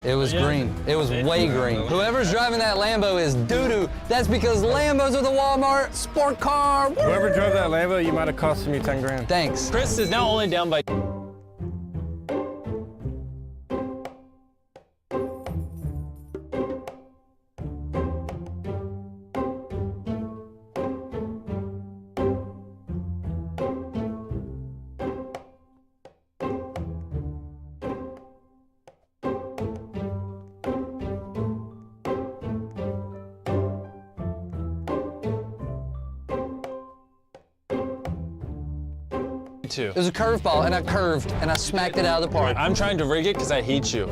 It was green. It was way green. Whoever's driving that Lambo is doo-doo. That's because Lambos are the Walmart sport car. Whoever drove that Lambo, you might have cost me 10 grand. Thanks. Chris is now only down by... It was a curveball, and I curved, and I smacked it out of the park. I'm trying to rig it because I hate you.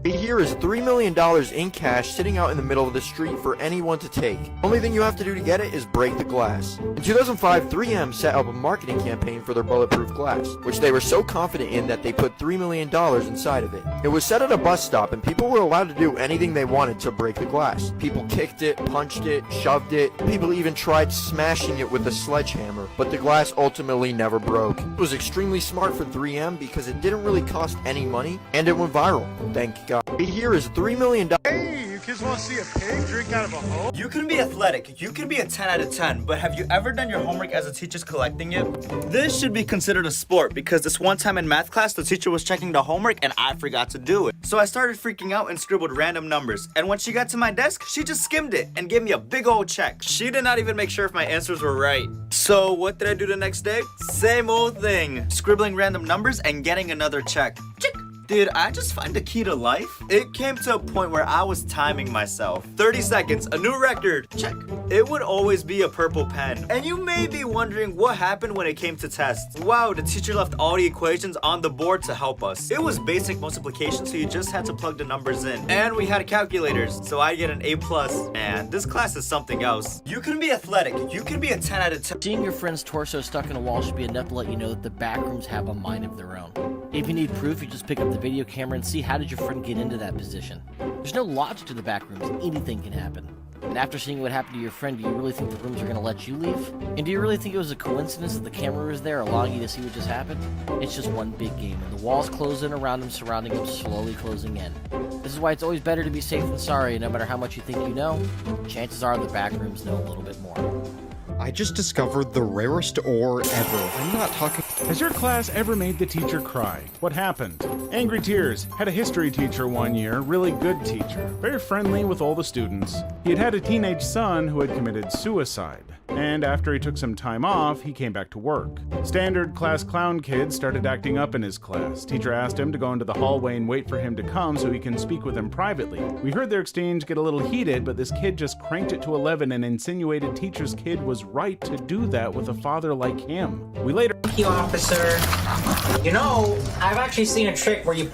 Here is $3 million in cash sitting out in the middle of the street for anyone to take. Only thing you have to do to get it is break the glass. In 2005, 3M set up a marketing campaign for their bulletproof glass, which they were so confident in that they put $3 million inside of it. It was set at a bus stop and people were allowed to do anything they wanted to break the glass. People kicked it, punched it, shoved it. People even tried smashing it with a sledgehammer, but the glass ultimately never broke. It was extremely smart for 3M because it didn't really cost any money and it went viral. Thank God. Here is $3 million. Hey, you kids want to see a pig drink out of a hole? You can be athletic, you can be a 10 out of 10, but have you ever done your homework as a teacher's collecting it? This should be considered a sport because this one time in math class, the teacher was checking the homework and I forgot to do it. So I started freaking out and scribbled random numbers. And when she got to my desk, she just skimmed it and gave me a big old check. She did not even make sure if my answers were right. So what did I do the next day? Same old thing. Scribbling random numbers and getting another check. Check. Dude, I just find the key to life. It came to a point where I was timing myself. 30 seconds, a new record. Check. It would always be a purple pen. And you may be wondering what happened when it came to tests. Wow, the teacher left all the equations on the board to help us. It was basic multiplication, so you just had to plug the numbers in. And we had calculators, so I get an A+. Man, this class is something else. You can be athletic. You can be a 10 out of 10. Seeing your friend's torso stuck in a wall should be enough to let you know that the backrooms have a mind of their own. If you need proof, you just pick up the video camera and see how did your friend get into that position. There's no logic to the backrooms. Anything can happen. And after seeing what happened to your friend, do you really think the rooms are going to let you leave? And do you really think it was a coincidence that the camera was there allowing you to see what just happened? It's just one big game, and the walls close in around him, surrounding him, slowly closing in. This is why it's always better to be safe than sorry, and no matter how much you think you know, chances are the backrooms know a little bit more. I just discovered the rarest ore ever. I'm not talking... Has your class ever made the teacher cry? What happened? Angry Tears had a history teacher one year, really good teacher, very friendly with all the students. He had had a teenage son who had committed suicide, and after he took some time off, he came back to work. Standard class clown kid started acting up in his class. Teacher asked him to go into the hallway and wait for him to come so he can speak with him privately. We heard their exchange get a little heated, but this kid just cranked it to 11 and insinuated teacher's kid was right to do that with a father like him. We later... Thank you, officer. You know, I've actually seen a trick where you...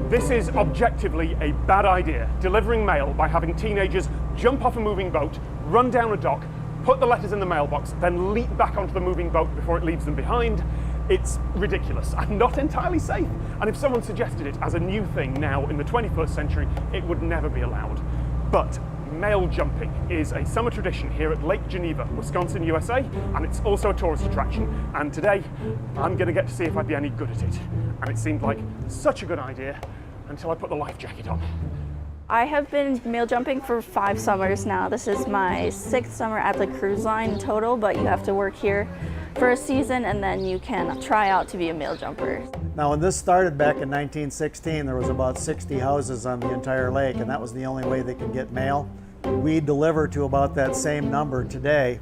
This is objectively a bad idea, delivering mail by having teenagers jump off a moving boat, run down a dock, put the letters in the mailbox, then leap back onto the moving boat before it leaves them behind. It's ridiculous and not entirely safe. And if someone suggested it as a new thing now in the 21st century, it would never be allowed. But mail jumping is a summer tradition here at Lake Geneva, Wisconsin, USA, and it's also a tourist attraction. And today, I'm gonna get to see if I'd be any good at it. And it seemed like such a good idea until I put the life jacket on. I have been mail jumping for 5 summers now. This is my 6th summer at the cruise line total, but you have to work here for a season and then you can try out to be a mail jumper. Now when this started back in 1916, there was about 60 houses on the entire lake, and that was the only way they could get mail. We deliver to about that same number today,